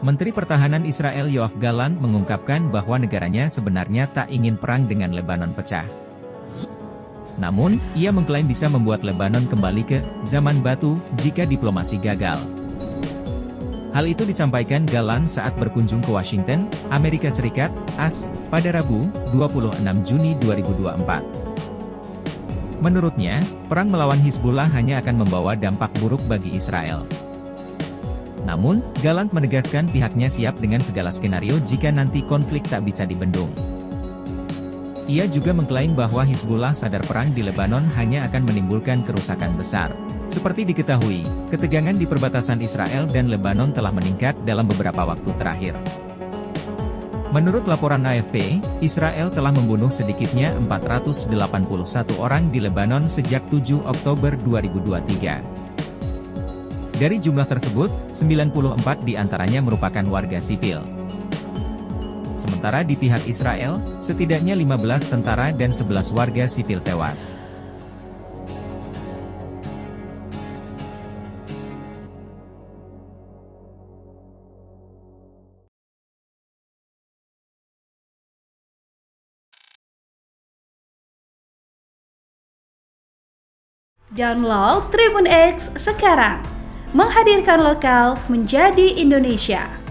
Menteri Pertahanan Israel Yoav Gallant mengungkapkan bahwa negaranya sebenarnya tak ingin perang dengan Lebanon pecah. Namun, ia mengklaim bisa membuat Lebanon kembali ke zaman batu jika diplomasi gagal. Hal itu disampaikan Gallant saat berkunjung ke Washington, Amerika Serikat, AS, pada Rabu, 26 Juni 2024. Menurutnya, perang melawan Hizbullah hanya akan membawa dampak buruk bagi Israel. Namun, Gallant menegaskan pihaknya siap dengan segala skenario jika nanti konflik tak bisa dibendung. Ia juga mengklaim bahwa Hizbullah sadar perang di Lebanon hanya akan menimbulkan kerusakan besar. Seperti diketahui, ketegangan di perbatasan Israel dan Lebanon telah meningkat dalam beberapa waktu terakhir. Menurut laporan AFP, Israel telah membunuh sedikitnya 481 orang di Lebanon sejak 7 Oktober 2023. Dari jumlah tersebut, 94 diantaranya merupakan warga sipil. Sementara di pihak Israel, setidaknya 15 tentara dan 11 warga sipil tewas. Download Tribun X sekarang, menghadirkan lokal menjadi Indonesia.